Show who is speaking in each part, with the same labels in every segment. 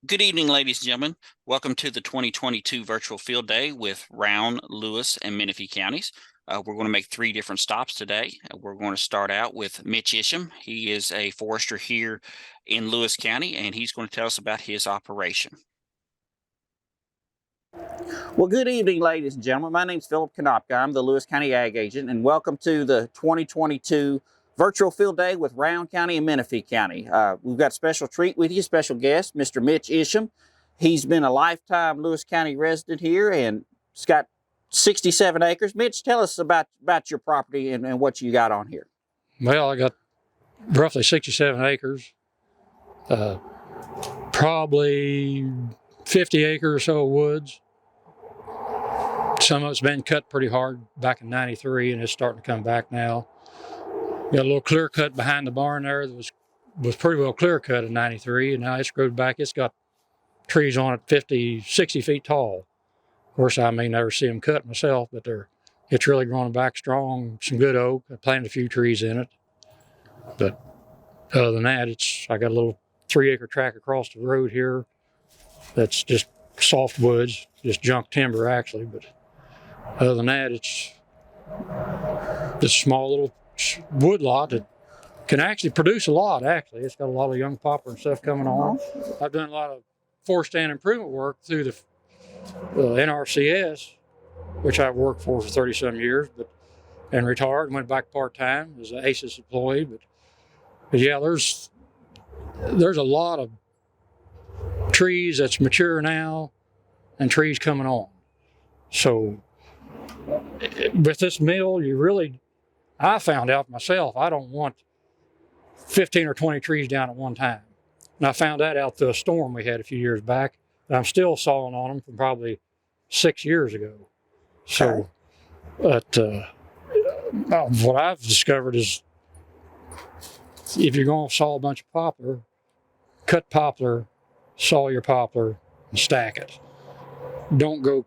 Speaker 1: Good evening, ladies and gentlemen. Welcome to the 2022 virtual field day with Rowan, Lewis, and Menifee counties. We're going to make three different stops today. We're going to start out with Mitch Esham. He is a forester here in Lewis County, and he's going to tell us about his operation.
Speaker 2: Well, good evening, ladies and gentlemen. My name is Philip Konopka. I'm the Lewis County Ag Agent, and welcome to the 2022 virtual field day with Rowan County and Menifee County. We've got a special treat with you, special guest, Mr. Mitch Esham. He's been a lifetime Lewis County resident here, and he's got 67 acres. Mitch, tell us about your property and what you got on here.
Speaker 3: Well, I got roughly 67 acres, probably 50 acres or so of woods. Some of it's been cut pretty hard back in '93, and it's starting to come back now. Got a little clear cut behind the barn there that was pretty well clear cut in '93, and now it's grown back. It's got trees on it 50, 60 feet tall. Of course, I may never see them cut myself, but it's really growing back strong. Some good oak. I planted a few trees in it. But other than that, I got a little 3-acre tract across the road here that's just soft woods, just junk timber actually. But other than that, it's this small little wood lot that can actually produce a lot. Actually, it's got a lot of young poplar and stuff coming on. I've done a lot of forest stand improvement work through the NRCS, which I've worked for 30-some years, and retired and went back part-time as an ACES employee. But yeah, there's a lot of trees that's mature now and trees coming on. So with this mill, I found out myself, I don't want 15 or 20 trees down at one time. And I found that out through a storm we had a few years back. And I'm still sawing on them from probably 6 years ago. So, but what I've discovered is if you're going to saw a bunch of poplar, cut poplar, saw your poplar, and stack it. Don't go.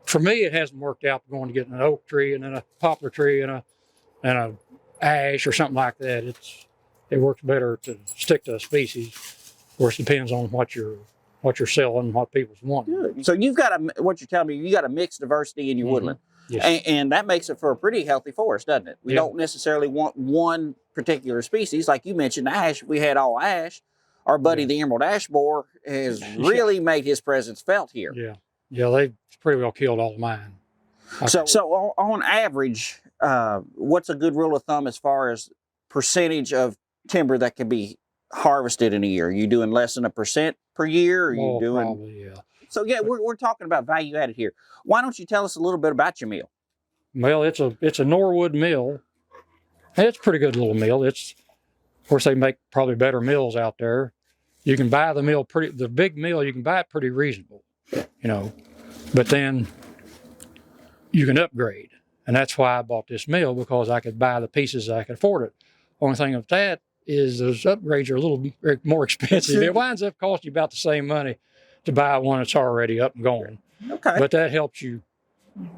Speaker 3: For me, it hasn't worked out going to get an oak tree and then a poplar tree and a ash or something like that. It works better to stick to a species. Of course, it depends on what you're selling and what people's wanting.
Speaker 2: Good. So you've got what you're telling me, you got a mixed diversity in your woodland.
Speaker 3: Yes.
Speaker 2: And that makes it for a pretty healthy forest, doesn't it? We don't necessarily want one particular species. Like you mentioned, ash, we had all ash. Our buddy, the emerald ash borer, has really made his presence felt here.
Speaker 3: Yeah, they've pretty well killed all of mine.
Speaker 2: So on average, what's a good rule of thumb as far as percentage of timber that can be harvested in a year? Are you doing less than 1% per year? Or are you doing?
Speaker 3: Probably, yeah.
Speaker 2: So yeah, we're talking about value added here. Why don't you tell us a little bit about your mill?
Speaker 3: Well, it's a Norwood mill. It's a pretty good little mill. Of course, they make probably better mills out there. You can buy the big mill, you can buy it pretty reasonable, but then you can upgrade. And that's why I bought this mill, because I could buy the pieces I could afford it. Only thing of that is those upgrades are a little bit more expensive. It winds up costing you about the same money to buy one that's already up and going.
Speaker 2: Okay.
Speaker 3: But that helps you.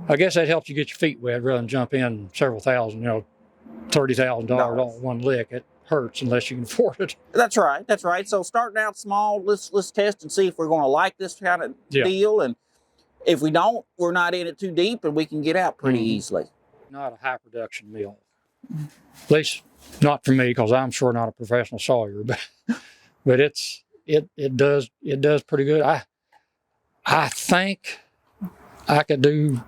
Speaker 3: I guess that helps you get your feet wet rather than jump in several thousand, $30,000 all in one lick. It hurts unless you can afford it.
Speaker 2: That's right. That's right. So starting out small, let's test and see if we're going to like this kind of deal. And if we don't, we're not in it too deep and we can get out pretty easily.
Speaker 3: Not a high production mill. At least not for me, because I'm sure not a professional sawyer, but it does pretty good. I think I could do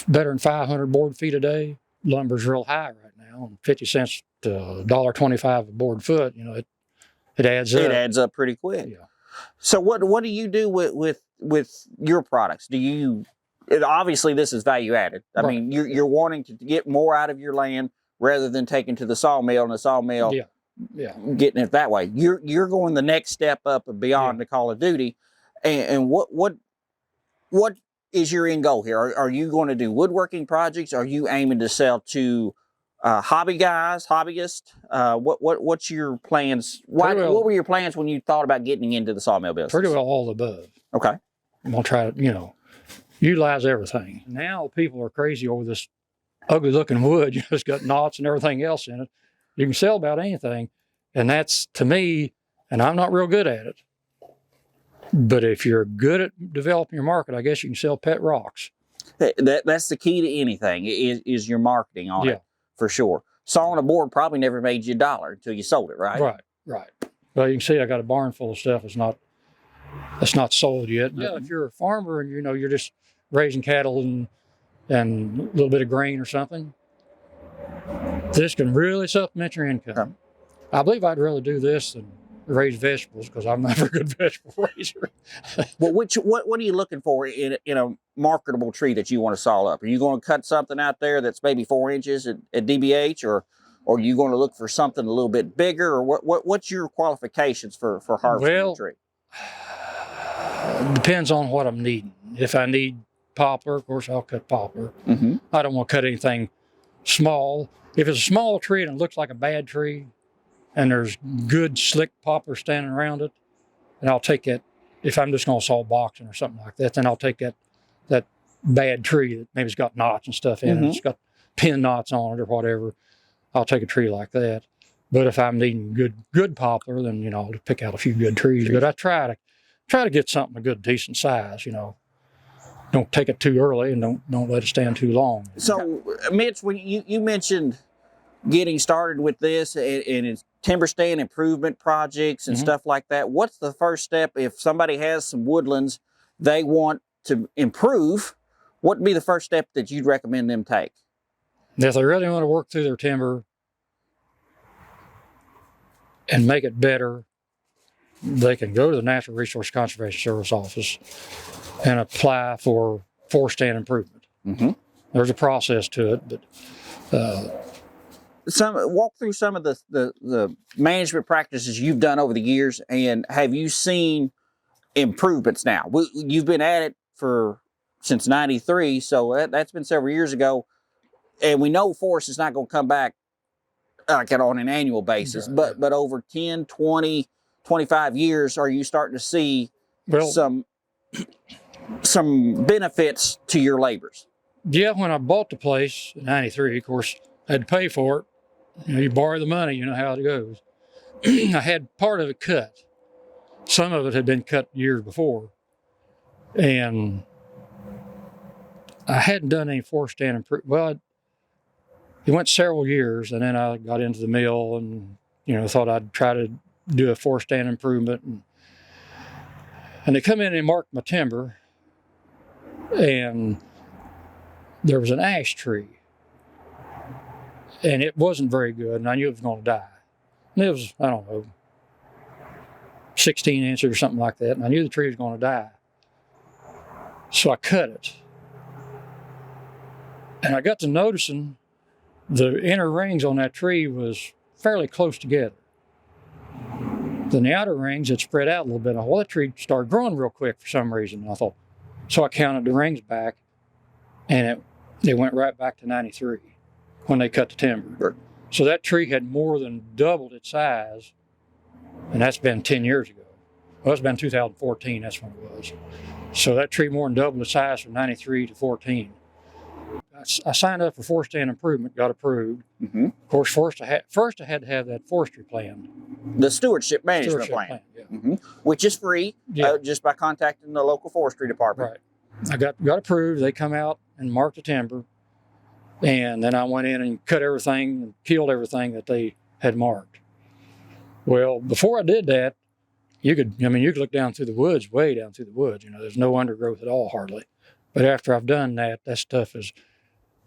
Speaker 3: better than 500 board feet a day. Lumber's real high right now, 50 cents to $1.25 a board foot. It adds up.
Speaker 2: It adds up pretty quick.
Speaker 3: Yeah.
Speaker 2: So what do you do with your products? Obviously this is value added. I mean, you're wanting to get more out of your land rather than taking to the sawmill and the sawmill getting it that way. You're going the next step up and beyond the Call of Duty. And what is your end goal here? Are you going to do woodworking projects? Are you aiming to sell to hobbyists? What's your plans? What were your plans when you thought about getting into the sawmill business?
Speaker 3: Pretty well all the above.
Speaker 2: Okay.
Speaker 3: I'm going to try to, utilize everything. Now people are crazy over this ugly looking wood. It's got knots and everything else in it. You can sell about anything. And that's, to me, and I'm not real good at it, But if you're good at developing your market, I guess you can sell pet rocks.
Speaker 2: That's the key to anything is your marketing on it, for sure. Sawing a board probably never made you $1 until you sold it, right?
Speaker 3: Right. Well, you can see I got a barn full of stuff that's not sold yet. Yeah, if you're a farmer and you're just raising cattle and a little bit of grain or something, this can really supplement your income. I believe I'd rather do this than raise vegetables because I'm not a very good vegetable raiser.
Speaker 2: Well, what are you looking for in a marketable tree that you want to saw up? Are you going to cut something out there that's maybe 4 inches at DBH, or are you going to look for something a little bit bigger, or what's your qualifications for harvesting a tree?
Speaker 3: It depends on what I'm needing. If I need poplar, of course I'll cut poplar. I don't want to cut anything small. If it's a small tree and it looks like a bad tree, and there's good slick poplar standing around it, and I'll take that. If I'm just going to saw boxing or something like that, then I'll take that bad tree that maybe it's got knots and stuff in it. It's got pin knots on it or whatever. I'll take a tree like that. But if I'm needing good poplar, then I'll pick out a few good trees. But I try to get something a good decent size. Don't take it too early and don't let it stand too long.
Speaker 2: So, Mitch, when you mentioned getting started with this and it's timber stand improvement projects and stuff like that, what's the first step if somebody has some woodlands they want to improve? What would be the first step that you'd recommend them take?
Speaker 3: If they really want to work through their timber and make it better, they can go to the Natural Resource Conservation Service office and apply for forest stand improvement. There's a process to it, but
Speaker 2: walk through some of the management practices you've done over the years, and have you seen improvements now? You've been at it since '93, so that's been several years ago, and we know forest is not going to come back like on an annual basis, but over 10, 20, 25 years, are you starting to see some benefits to your labors?
Speaker 3: Yeah, when I bought the place in '93, of course, I had to pay for it. You borrow the money, you know how it goes. I had part of it cut. Some of it had been cut years before. And I hadn't done any forest stand improvement. Well, it went several years, and then I got into the mill and, thought I'd try to do a forest stand improvement. And they come in and marked my timber, and there was an ash tree. And it wasn't very good, and I knew it was going to die. And it was, 16 inches or something like that, and I knew the tree was going to die. So I cut it. And I got to noticing the inner rings on that tree was fairly close together. Then the outer rings had spread out a little bit. Well, that tree started growing real quick for some reason. I thought, so I counted the rings back, and it went right back to '93 when they cut the timber. So that tree had more than doubled its size, and that's been 10 years ago. Well, it's been 2014, that's when it was. So that tree more than doubled its size from '93 to '14. I signed up for forest stand improvement, got approved. Of course, first I had to have that forestry plan.
Speaker 2: The stewardship management plan. Which is free, just by contacting the local forestry department.
Speaker 3: Right. I got approved. They come out and marked the timber. And then I went in and cut everything and killed everything that they had marked. Well, before I did that, you could look down through the woods, way down through the woods. There's no undergrowth at all, hardly. But after I've done that, that stuff is,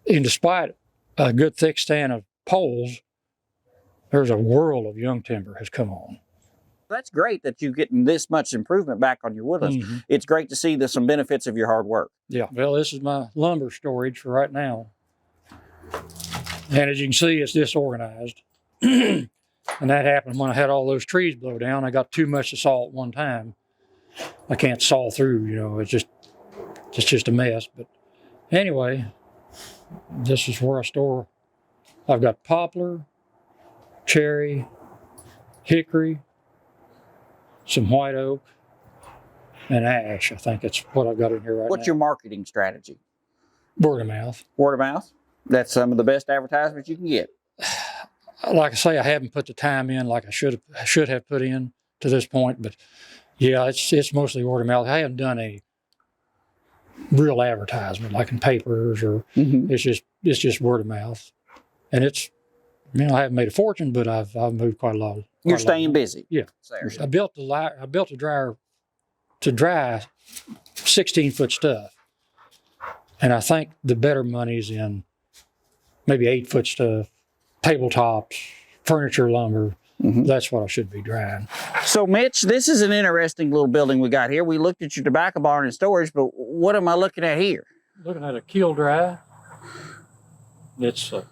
Speaker 3: and despite a good thick stand of poles, there's a world of young timber has come on.
Speaker 2: That's great that you're getting this much improvement back on your woodlands. It's great to see some benefits of your hard work. Yeah.
Speaker 3: Well, this is my lumber storage for right now. And as you can see, it's disorganized. And that happened when I had all those trees blow down. I got too much to saw at one time. I can't saw through, it's just a mess. But anyway, this is where I store. I've got poplar, cherry, hickory, some white oak, and ash. I think that's what I've got in here right now.
Speaker 2: What's your marketing strategy?
Speaker 3: Word of mouth.
Speaker 2: Word of mouth? That's some of the best advertisements you can get.
Speaker 3: Like I say, I haven't put the time in like I should have put in to this point, but Yeah, it's mostly word of mouth. I haven't done a real advertisement like in papers or it's just word of mouth, and it's I haven't made a fortune, but I've moved quite a lot.
Speaker 2: You're staying busy.
Speaker 3: Yeah, I built a dryer to dry 16-foot stuff, and I think the better money's in maybe 8-foot stuff, tabletops, furniture, lumber. That's what I should be drying.
Speaker 2: So, Mitch, this is an interesting little building we got here. We looked at your tobacco barn and storage, but what am I looking at here?
Speaker 3: Looking at a keel dry. It's to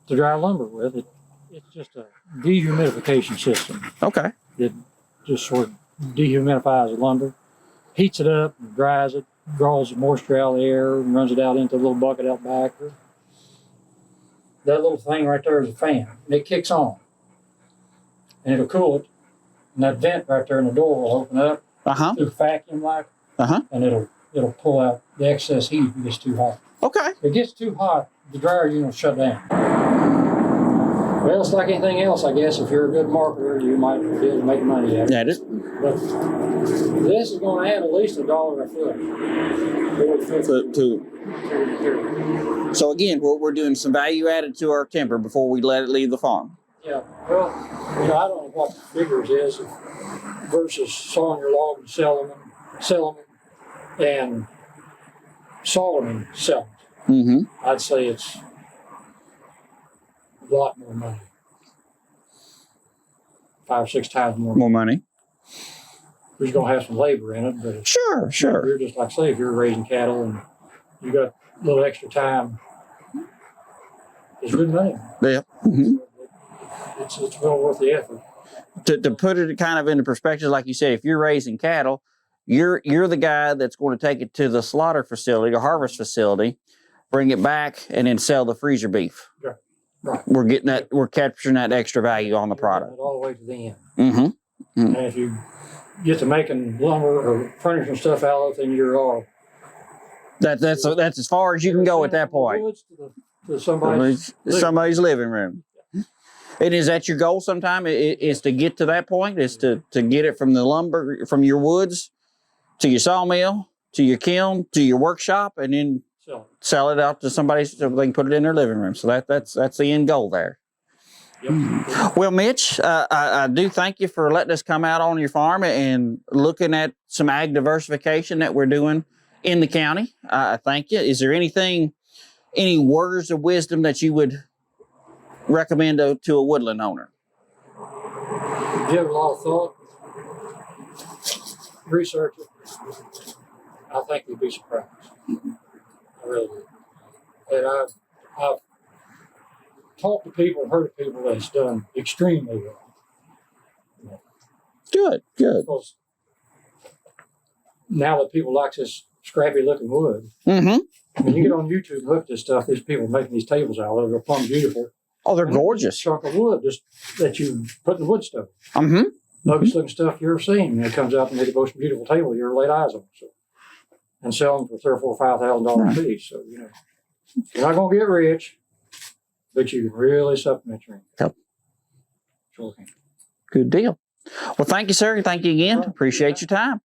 Speaker 3: dry lumber with. It's just a dehumidification system.
Speaker 2: Okay.
Speaker 3: It just sort of dehumidifies the lumber, heats it up, and dries it, draws the moisture out of the air, and runs it out into a little bucket out back. That little thing right there is a fan, and it kicks on. And it'll cool it. And that vent right there in the door will open up through vacuum like, and it'll pull out the excess heat if it gets too hot.
Speaker 2: Okay.
Speaker 3: If it gets too hot, the dryer unit will shut down. Well, it's like anything else, I guess. If you're a good marketer, you might be able to make money at it.
Speaker 2: That is.
Speaker 3: But this is going to add at least $1 a foot.
Speaker 2: So again, we're doing some value added to our timber before we let it leave the farm.
Speaker 3: Yeah, well, I don't know what the figures is versus sawing your log and selling them, and sawing and selling them. I'd say it's a lot more money. 5 or 6 times more.
Speaker 2: More money.
Speaker 3: We're going to have some labor in it, but
Speaker 2: sure.
Speaker 3: You're just like say if you're raising cattle and you got a little extra time, it's good money.
Speaker 2: Yeah.
Speaker 3: It's well worth the effort.
Speaker 2: To put it kind of into perspective, like you said, if you're raising cattle, you're the guy that's going to take it to the slaughter facility or harvest facility, bring it back, and then sell the freezer beef.
Speaker 3: Yeah. Right.
Speaker 2: We're capturing that extra value on the product.
Speaker 3: All the way to the end. And if you get to making lumber or furniture and stuff out of it, then you're all.
Speaker 2: That's as far as you can go at that point.
Speaker 3: To somebody's
Speaker 2: living room. And is that your goal sometime? Is to get to that point? Is to get it from the lumber, from your woods, to your sawmill, to your kiln, to your workshop, and then sell it out to somebody so they can put it in their living room. So that's the end goal there. Yep. Well, Mitch, I do thank you for letting us come out on your farm and looking at some ag diversification that we're doing in the county. I thank you. Is there any words of wisdom that you would recommend to a woodland owner?
Speaker 3: Give it a lot of thought. Research it. I think you'd be surprised. I really do. And I've talked to people, heard of people that's done extremely well.
Speaker 2: Good.
Speaker 3: Because now that people like this scrappy looking wood, when you get on YouTube and look at this stuff, these people making these tables out of it, they're plumb beautiful.
Speaker 2: Oh, they're gorgeous.
Speaker 3: Chunk of wood just that you put in the wood stove. Ugliest looking stuff you ever seen. And it comes out and make the most beautiful table you ever laid eyes on. So, and sell them for $3,000 or $4,000 a piece. So, you're not going to get rich, but you can really supplement your income.
Speaker 2: Yep.
Speaker 3: Sure can.
Speaker 2: Good deal. Well, thank you, sir. Thank you again. Appreciate your time.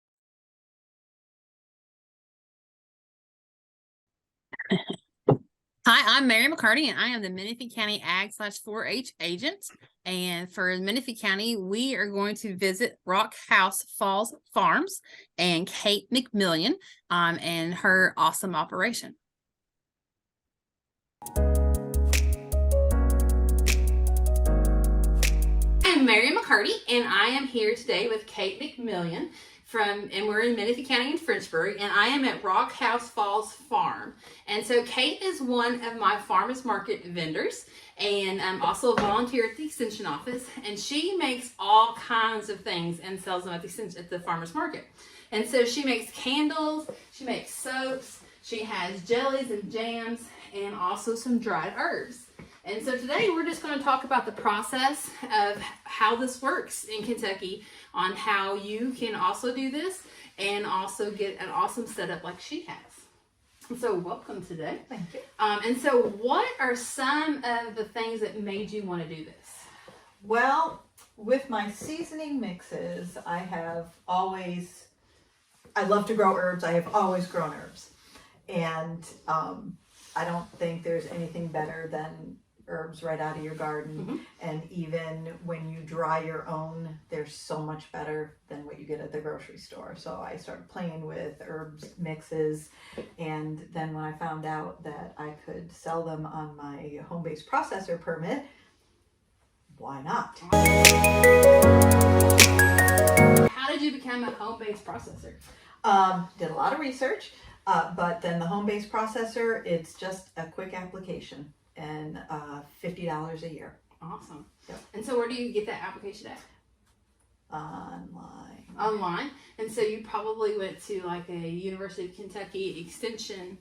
Speaker 4: Hi, I'm Mary McCarty, and I am the Menifee County Ag/4-H agent. And for Menifee County, we are going to visit Rockhouse Falls Farms and Kate McMillan and her awesome operation. I'm Mary McCarty, and I am here today with Kate McMillan. And we're in Menifee County in Frenchburg, and I am at Rockhouse Falls Farm. And so Kate is one of my farmers market vendors, and I'm also a volunteer at the extension office, and she makes all kinds of things and sells them at the farmers market. And so she makes candles, she makes soaps, she has jellies and jams, and also some dried herbs. And so today we're just going to talk about the process of how this works in Kentucky, on how you can also do this and also get an awesome setup like she has. So welcome today.
Speaker 5: Thank you.
Speaker 4: And so what are some of the things that made you want to do this?
Speaker 5: Well, With my seasoning mixes, I love to grow herbs. I have always grown herbs. And I don't think there's anything better than herbs right out of your garden. And even when you dry your own, they're so much better than what you get at the grocery store. So I started playing with herbs mixes, and then when I found out that I could sell them on my home-based processor permit, why not?
Speaker 4: How did you become a home-based processor?
Speaker 5: Did a lot of research, but then the home-based processor, it's just a quick application and $50 a year.
Speaker 4: Awesome.
Speaker 5: Yep.
Speaker 4: And so where do you get that application at? Online. And so you probably went to like a University of Kentucky Extension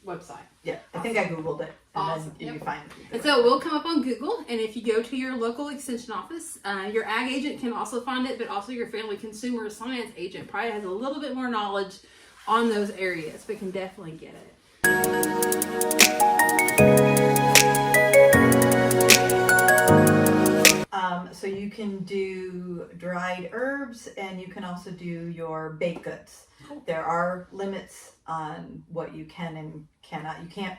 Speaker 4: website.
Speaker 5: Yeah, I think I Googled it. And
Speaker 4: Awesome.
Speaker 5: then you find it.
Speaker 4: And so it will come up on Google, and if you go to your local extension office, your ag agent can also find it, but also your family consumer science agent probably has a little bit more knowledge on those areas, but can definitely get it.
Speaker 5: So you can do dried herbs, and you can also do your baked goods.
Speaker 4: Cool.
Speaker 5: There are limits on what you can and cannot. You can't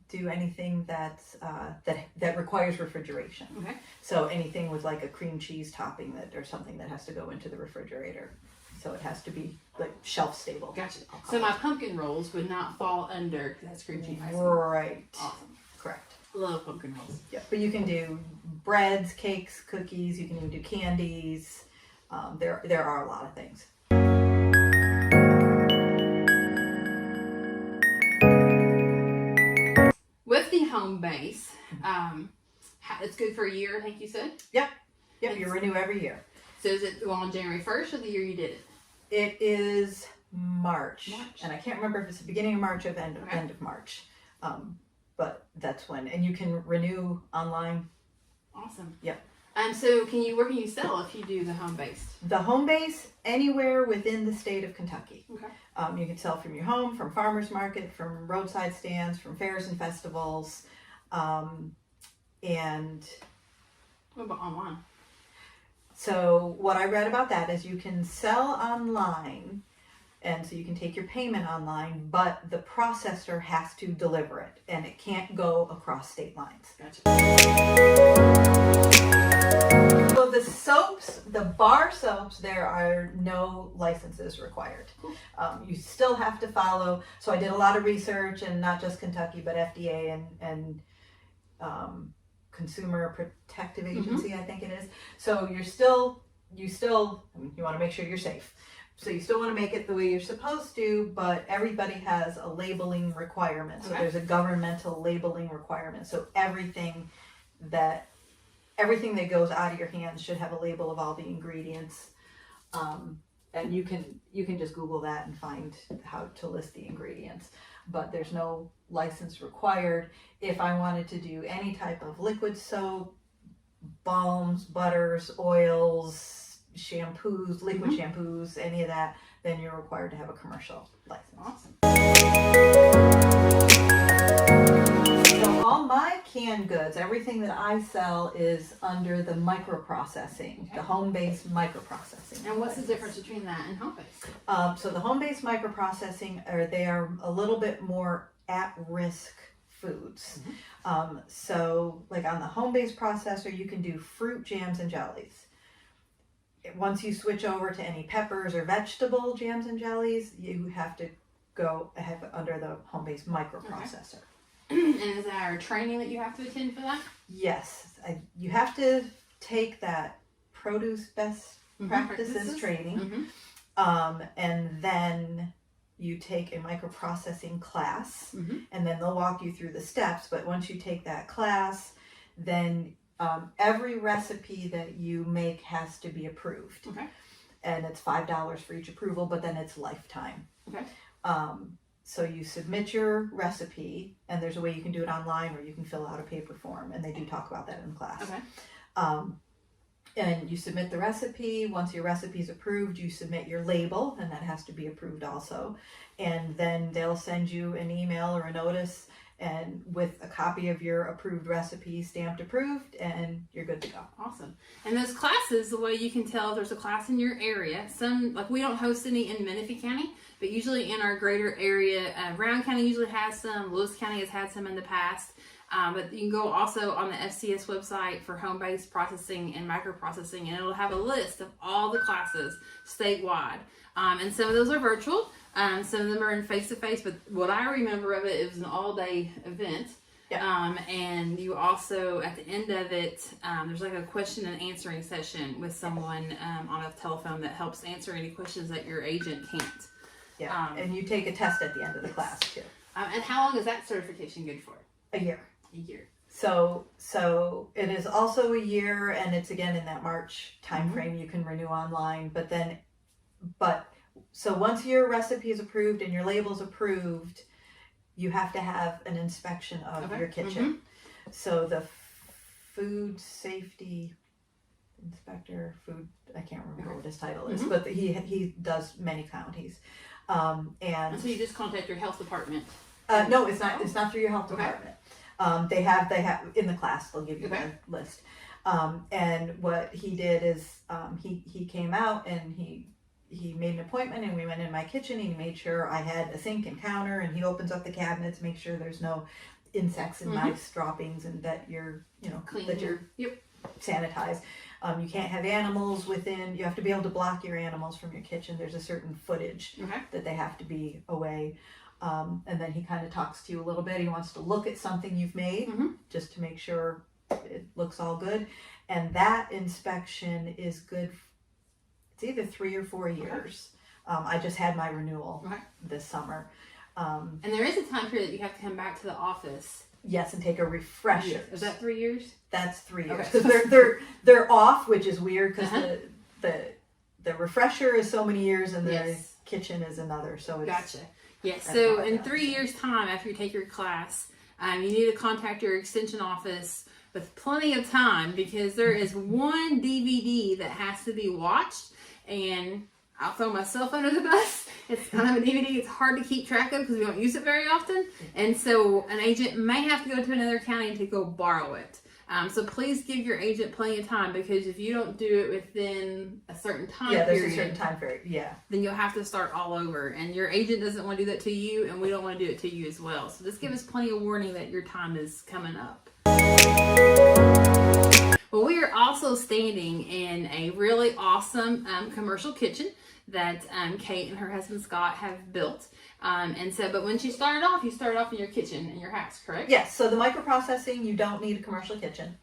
Speaker 5: do anything that's that requires refrigeration.
Speaker 4: Okay.
Speaker 5: So anything with like a cream cheese topping or something that has to go into the refrigerator. So it has to be like shelf stable.
Speaker 4: Gotcha. So my pumpkin rolls would not fall under, because that's cream cheese icing.
Speaker 5: Right.
Speaker 4: Awesome.
Speaker 5: Correct.
Speaker 4: Love pumpkin rolls.
Speaker 5: Yeah, but you can do breads, cakes, cookies. You can even do candies. There are a lot of things.
Speaker 4: With the home base, it's good for a year, I think you said?
Speaker 5: Yep, you renew every year.
Speaker 4: So is it on January 1st or the year you did it?
Speaker 5: It is March. And I can't remember if it's the beginning of March or the end of March. But that's when, and you can renew online.
Speaker 4: Awesome.
Speaker 5: Yep.
Speaker 4: So where can you sell if you do the home base?
Speaker 5: The home base, anywhere within the state of Kentucky.
Speaker 4: Okay.
Speaker 5: You can sell from your home, from farmers market, from roadside stands, from fairs and festivals, and
Speaker 4: What about online?
Speaker 5: so what I read about that is you can sell online, and so you can take your payment online, but the processor has to deliver it, and it can't go across state lines.
Speaker 4: Gotcha.
Speaker 5: So the soaps, the bar soaps, there are no licenses required.
Speaker 4: Cool.
Speaker 5: You still have to follow. So I did a lot of research, and not just Kentucky, but FDA and Consumer Protective Agency, I think it is. So you want to make sure you're safe. So you still want to make it the way you're supposed to, but everybody has a labeling requirement. So there's a governmental labeling requirement. So everything that goes out of your hands should have a label of all the ingredients. And you can just Google that and find how to list the ingredients. But there's no license required. If I wanted to do any type of liquid soap, balms, butters, oils, shampoos, liquid shampoos, any of that, then you're required to have a commercial license.
Speaker 4: Awesome.
Speaker 5: So all my canned goods, everything that I sell is under the microprocessing, the home-based microprocessing.
Speaker 4: And what's the difference between that and home base?
Speaker 5: So the home-based microprocessing, they are a little bit more at-risk foods. So like on the home-based processor, you can do fruit jams and jellies. Once you switch over to any peppers or vegetable jams and jellies, you have to go ahead under the home-based microprocessor.
Speaker 4: And is there training that you have to attend for that?
Speaker 5: Yes, you have to take that produce best practices training, and then you take a microprocessing class, and then they'll walk you through the steps. But once you take that class, then every recipe that you make has to be approved.
Speaker 4: Okay.
Speaker 5: And it's $5 for each approval, but then it's lifetime.
Speaker 4: Okay.
Speaker 5: So you submit your recipe, and there's a way you can do it online, or you can fill out a paper form, and they do talk about that in class.
Speaker 4: Okay.
Speaker 5: And you submit the recipe. Once your recipe is approved, you submit your label, and that has to be approved also. And then they'll send you an email or a notice, and with a copy of your approved recipe stamped approved, and you're good to go.
Speaker 4: Awesome. And those classes, the way you can tell if there's a class in your area, some, like we don't host any in Menifee County, but usually in our greater area, Rowan County usually has some, Lewis County has had some in the past. But you can go also on the FCS website for home-based processing and microprocessing, and it'll have a list of all the classes statewide. And some of those are virtual. Some of them are in face-to-face, but what I remember of it, it was an all-day event.
Speaker 5: Yeah.
Speaker 4: And you also, at the end of it, there's like a question and answering session with someone on a telephone that helps answer any questions that your agent can't.
Speaker 5: Yeah. And you take a test at the end of the class too.
Speaker 4: And how long is that certification good for?
Speaker 5: A year.
Speaker 4: A year.
Speaker 5: So it is also a year, and it's again in that March time frame. You can renew online, so once your recipe is approved and your label's approved, you have to have an inspection of your kitchen. So the food safety inspector, I can't remember what his title is, but he does many counties. And
Speaker 4: so you just contact your health department.
Speaker 5: No, it's not. It's not through your health department. They have in the class. They'll give you the list. And what he did is he came out and he made an appointment, and we went in my kitchen. He made sure I had a sink and counter, and he opens up the cabinets, make sure there's no insects and mice droppings, and that you're
Speaker 4: clean,
Speaker 5: that you're sanitized. You can't have animals within. You have to be able to block your animals from your kitchen. There's a certain footage that they have to be away. And then he kind of talks to you a little bit. He wants to look at something you've made just to make sure it looks all good. And that inspection is good. It's either 3 or 4 years. I just had my renewal this summer.
Speaker 4: And there is a time period that you have to come back to the office.
Speaker 5: Yes, and take a refresher.
Speaker 4: Yes. Is that 3 years?
Speaker 5: That's 3 years because they're off, which is weird because the refresher is so many years and the kitchen is another. So it's,
Speaker 4: gotcha. Yes. So in 3 years' time, after you take your class, you need to contact your extension office with plenty of time, because there is one DVD that has to be watched, and I'll throw myself under the bus. It's kind of a DVD. It's hard to keep track of because we don't use it very often, and so an agent may have to go to another county to go borrow it. So please give your agent plenty of time, because if you don't do it within a certain time period,
Speaker 5: there's a certain time period,
Speaker 4: then you'll have to start all over, and your agent doesn't want to do that to you, and we don't want to do it to you as well. So just give us plenty of warning that your time is coming up. Well, we are also standing in a really awesome commercial kitchen that Kate and her husband Scott have built. And so, but when you started off in your kitchen in your house, correct?
Speaker 5: Yes. So the microprocessing, you don't need a commercial kitchen.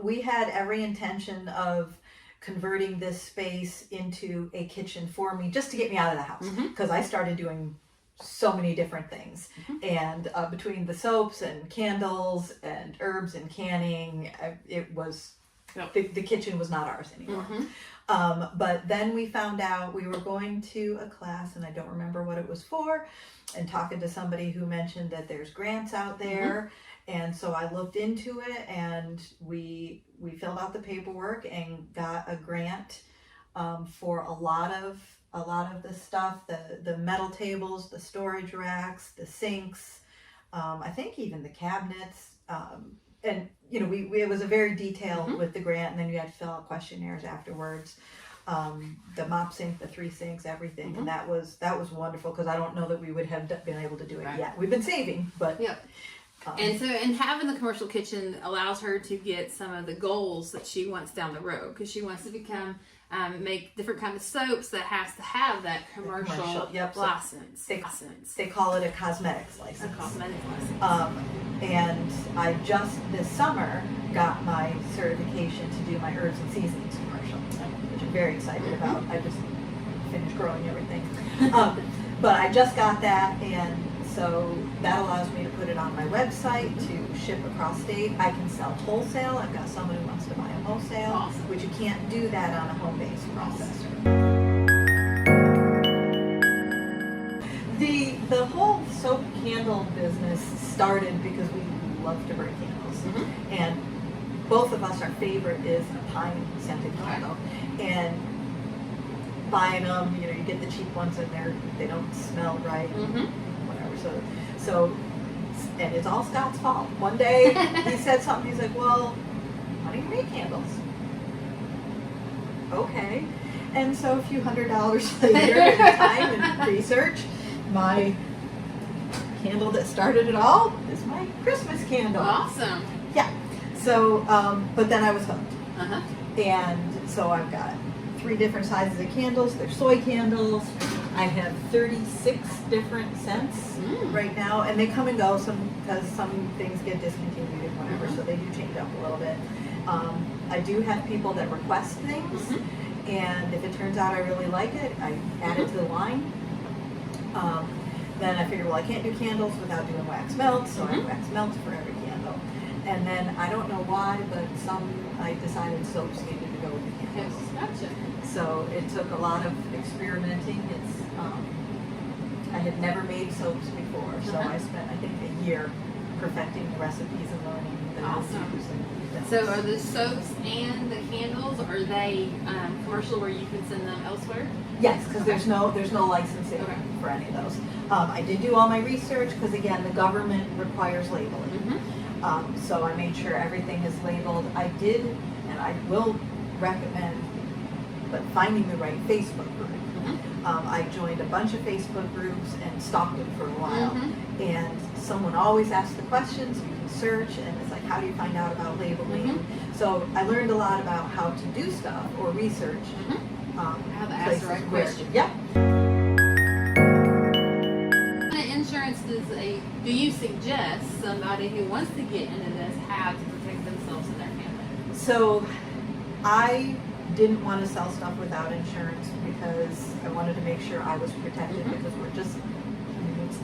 Speaker 5: We had every intention of converting this space into a kitchen for me, just to get me out of the house, because I started doing so many different things, and between the soaps and candles and herbs and canning, it was the kitchen was not ours anymore. But then we found out we were going to a class, and I don't remember what it was for, and talking to somebody who mentioned that there's grants out there. And so I looked into it, and we filled out the paperwork and got a grant for a lot of the stuff, the metal tables, the storage racks, the sinks, I think even the cabinets, and it was a very detailed with the grant, and then you had to fill out questionnaires afterwards. The mop sink, the 3 sinks, everything, and that was wonderful, because I don't know that we would have been able to do it yet. We've been saving, but
Speaker 4: and having the commercial kitchen allows her to get some of the goals that she wants down the road, because she wants to become make different kinds of soaps that has to have that commercial license.
Speaker 5: They call it a cosmetics license.
Speaker 4: A cosmetic license.
Speaker 5: And I just this summer got my certification to do my herbs and seasonings commercial, which I'm very excited about. I just finished growing everything. But I just got that, and so that allows me to put it on my website to ship across state. I can sell wholesale. I've got someone who wants to buy a wholesale, which you can't do that on a home-based processor. The whole soap candle business started because we love to burn candles, and both of us, our favorite is a pine scented candle, and buying them, you get the cheap ones, and they don't smell right. So and it's all Scott's fault. One day he said something, he's like, well, why don't you make candles? Okay. And so a few $100s later in time and research, my candle that started it all is my Christmas candle.
Speaker 4: Awesome.
Speaker 5: Yeah. So, but then I was hooked.
Speaker 4: Uh-huh.
Speaker 5: And so I've got 3 different sizes of candles. They're soy candles. I have 36 different scents right now, and they come and go because some things get discontinued and whatever, so they do change up a little bit. I do have people that request things, and if it turns out I really like it, I add it to the line. Then I figure, well, I can't do candles without doing wax melts, so I wax melts for every candle. And then I don't know why, but I decided soaps needed to go with the candles.
Speaker 4: Gotcha.
Speaker 5: So it took a lot of experimenting. I had never made soaps before, so I spent, I think, a year perfecting the recipes and learning the
Speaker 4: Awesome.
Speaker 5: recipes and
Speaker 4: So are the soaps and the candles, are they commercial where you can send them elsewhere?
Speaker 5: yes, because there's no licensing
Speaker 4: Okay.
Speaker 5: for any of those. I did do all my research because again, the government requires labeling. So I made sure everything is labeled. I did, and I will recommend, but finding the right Facebook group. I joined a bunch of Facebook groups and stalked them for a while. And someone always asks the questions, you can search, and it's like, how do you find out about labeling? So I learned a lot about how to do stuff or research.
Speaker 4: How to ask the right question.
Speaker 5: Yeah.
Speaker 4: What kind of insurance do you suggest somebody who wants to get into this have to protect themselves and their family?
Speaker 5: So I didn't want to sell stuff without insurance because I wanted to make sure I was protected because we're just,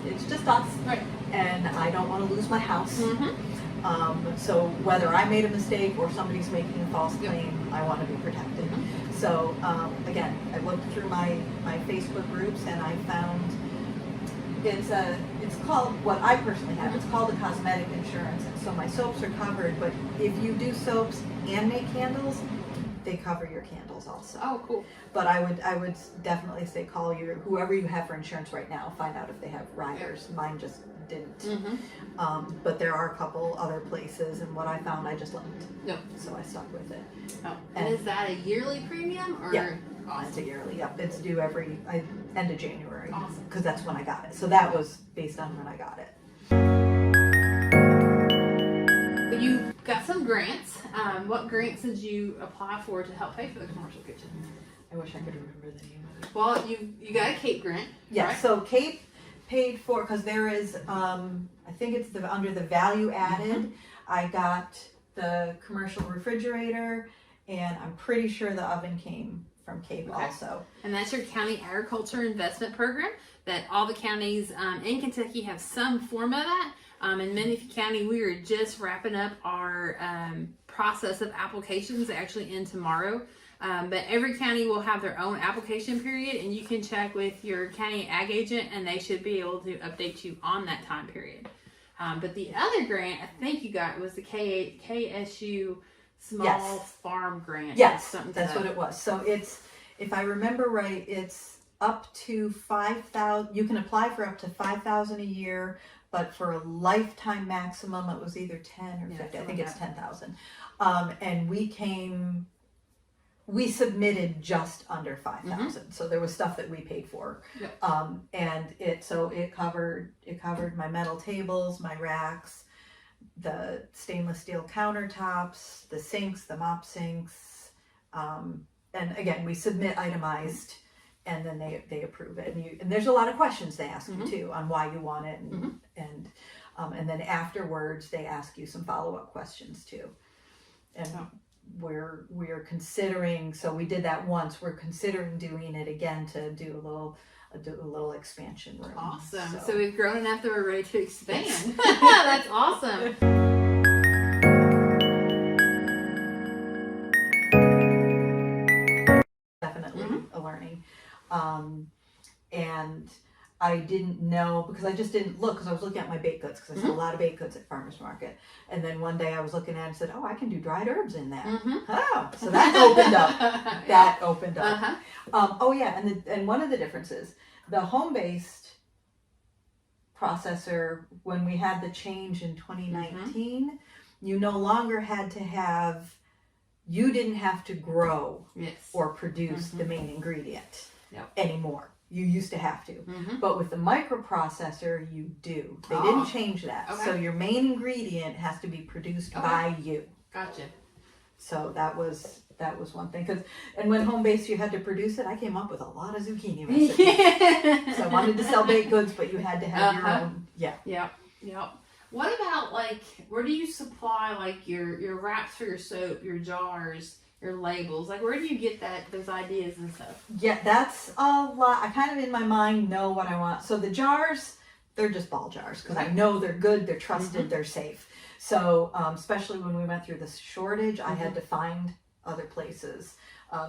Speaker 5: it's just us.
Speaker 4: Right.
Speaker 5: And I don't want to lose my house. So whether I made a mistake or somebody's making a false claim, I want to be protected. So again, I looked through my Facebook groups and I found it's called, what I personally have, it's called a cosmetic insurance. And so my soaps are covered, but if you do soaps and make candles, they cover your candles also.
Speaker 4: Oh, cool.
Speaker 5: But I would definitely say call whoever you have for insurance right now, find out if they have riders. Mine just didn't. But there are a couple other places, and what I found I just liked.
Speaker 4: Yep.
Speaker 5: So I stuck with it.
Speaker 4: Oh. And is that a yearly premium or?
Speaker 5: Yeah.
Speaker 4: Awesome.
Speaker 5: It's a yearly. Yep. It's due every end of January.
Speaker 4: Awesome.
Speaker 5: Because that's when I got it. So that was based on when I got it.
Speaker 4: You got some grants. What grants did you apply for to help pay for the commercial kitchen?
Speaker 5: I wish I could remember the name of it.
Speaker 4: Well, you got a CAPE grant.
Speaker 5: Yeah,
Speaker 4: right?
Speaker 5: so CAPE paid for, because there is, I think it's under the value added. I got the commercial refrigerator, and I'm pretty sure the oven came from CAPE also.
Speaker 4: And that's your county agriculture investment program that all the counties in Kentucky have some form of that. In Menifee County, we are just wrapping up our process of applications, actually in tomorrow. But every county will have their own application period, and you can check with your county ag agent, and they should be able to update you on that time period. But the other grant I think you got was the KSU Small Farm Grant.
Speaker 5: Yes, that's what it was. So it's, if I remember right, it's up to 5,000. You can apply for up to 5,000 a year, but for a lifetime maximum, it was either 10 or 50. I think it's 10,000. And we submitted just under 5,000. So there was stuff that we paid for.
Speaker 4: Yep.
Speaker 5: And it covered my metal tables, my racks, the stainless steel countertops, the sinks, the mop sinks. And again, we submit itemized, and then they approve it. And there's a lot of questions they ask you too on why you want it, and then afterwards they ask you some follow-up questions too. And we're considering. So we did that once. We're considering doing it again to do a little expansion room.
Speaker 4: Awesome. So we've grown enough that we're ready to expand. That's awesome.
Speaker 5: Definitely a learning. And I didn't know, because I just didn't look, because I was looking at my baked goods, because I saw a lot of baked goods at farmers market. And then one day I was looking at it and said, oh, I can do dried herbs in that. Oh, so that opened up. That opened up. Oh yeah, and one of the differences, the home-based processor, when we had the change in 2019, you no longer had to have, you didn't have to grow or produce the main ingredient anymore. You used to have to. But with the microprocessor, you do. They didn't change that. So your main ingredient has to be produced by you.
Speaker 4: Gotcha.
Speaker 5: So that was one thing. And when home based you had to produce it, I came up with a lot of zucchini recipes. So I wanted to sell baked goods, but you had to have your own.
Speaker 4: Yep. What about, like, where do you supply, like, your wraps for your soap, your jars, your labels? Like, where do you get those ideas and stuff?
Speaker 5: Yeah, that's a lot. I kind of in my mind know what I want. So the jars, they're just ball jars because I know they're good, they're trusted, they're safe. So especially when we went through this shortage, I had to find other places.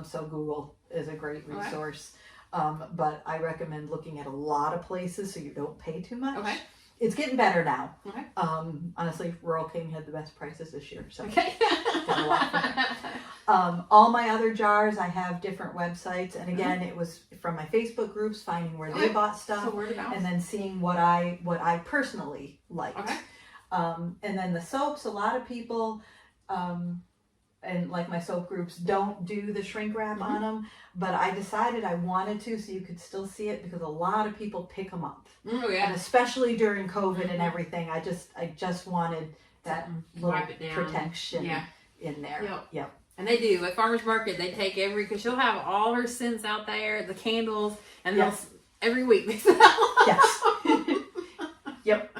Speaker 5: So Google is a great resource. But I recommend looking at a lot of places so you don't pay too much.
Speaker 4: Okay.
Speaker 5: It's getting better now.
Speaker 4: Okay.
Speaker 5: Honestly, Rural King had the best prices this year. So
Speaker 4: Okay.
Speaker 5: got a lot from it. All my other jars, I have different websites. And again, it was from my Facebook groups, finding where they bought stuff.
Speaker 4: So word of mouth.
Speaker 5: And then seeing what I personally liked.
Speaker 4: Okay.
Speaker 5: And then the soaps, a lot of people, and like my soap groups don't do the shrink wrap on them, but I decided I wanted to so you could still see it because a lot of people pick them up.
Speaker 4: Oh yeah.
Speaker 5: And especially during COVID and everything, I just wanted that little
Speaker 4: Wipe it down.
Speaker 5: protection in there. Yep.
Speaker 4: And they do. At Farmer's Market, they take because she'll have all her scents out there, the candles, and they'll every week they sell.
Speaker 5: Yes. Yep.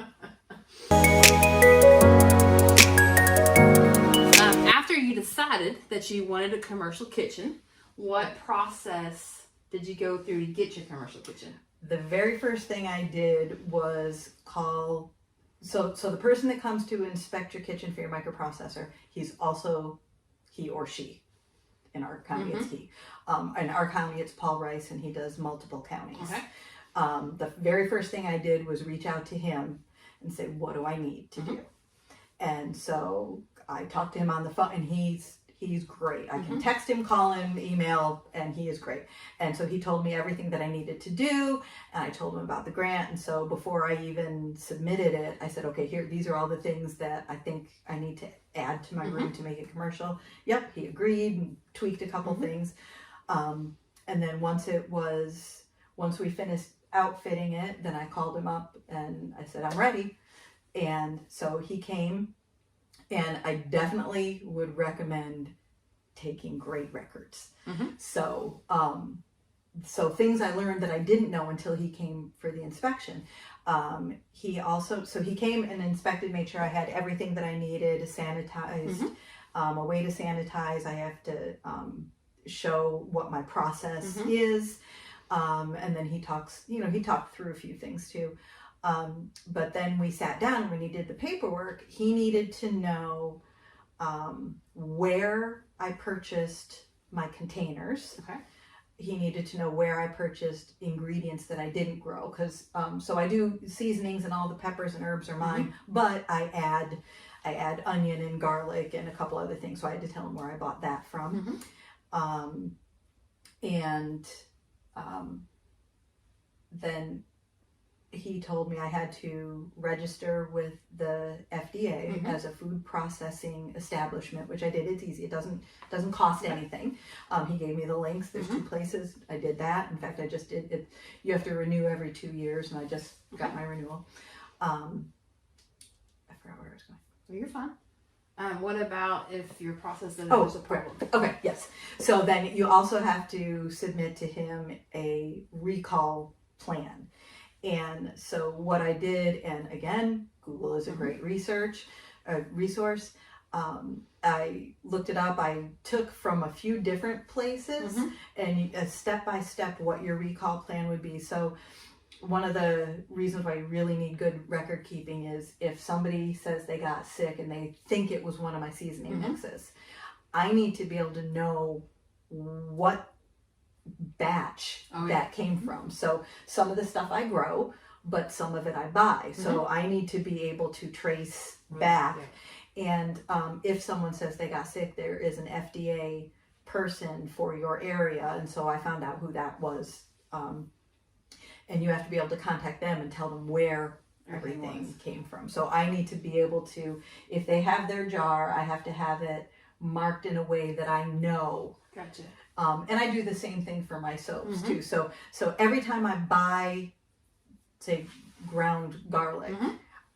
Speaker 4: After you decided that you wanted a commercial kitchen, what process did you go through to get your commercial kitchen?
Speaker 5: The very first thing I did was call. So the person that comes to inspect your kitchen for your microprocessor, he's also he or she. In our county, it's he. In our county, it's Paul Rice, and he does multiple counties.
Speaker 4: Okay.
Speaker 5: The very first thing I did was reach out to him and say, what do I need to do? And so I talked to him on the phone, and he's great. I can text him, call him, email, and he is great. And so he told me everything that I needed to do, and I told him about the grant. And so before I even submitted it, I said, okay, these are all the things that I think I need to add to my room to make it commercial. Yep, he agreed and tweaked a couple things. And then once we finished outfitting it, then I called him up and I said, I'm ready. And so he came. And I definitely would recommend taking great records. So things I learned that I didn't know until he came for the inspection. He came and inspected, made sure I had everything that I needed, sanitized, a way to sanitize. I have to show what my process is. And then he talked through a few things too. But then we sat down when he did the paperwork. He needed to know where I purchased my containers. Okay. He needed to know where I purchased ingredients that I didn't grow, because so I do seasonings and all the peppers and herbs are mine, but I add onion and garlic and a couple other things. So I had to tell him where I bought that from. Then he told me I had to register with the FDA as a food processing establishment, which I did. It's easy. It doesn't cost anything. He gave me the links. There's 2 places. I did that. In fact, I just did it. You have to renew every 2 years, and I just got my renewal. I forgot where I was going.
Speaker 4: Well, you're fine. What about if your process there's a problem?
Speaker 5: Okay, yes. So then you also have to submit to him a recall plan. And so what I did, and again, Google is a great resource. I looked it up. I took from a few different places and step by step what your recall plan would be. So one of the reasons why you really need good record keeping is if somebody says they got sick and they think it was one of my seasoning mixes, I need to be able to know what batch that came from. So some of the stuff I grow, but some of it I buy. So I need to be able to trace back. And if someone says they got sick, there is an FDA person for your area. And so I found out who that was. And you have to be able to contact them and tell them where everything came from. So I need to be able to, if they have their jar, I have to have it marked in a way that I know.
Speaker 4: Gotcha.
Speaker 5: And I do the same thing for my soaps too. So every time I buy, say, ground garlic,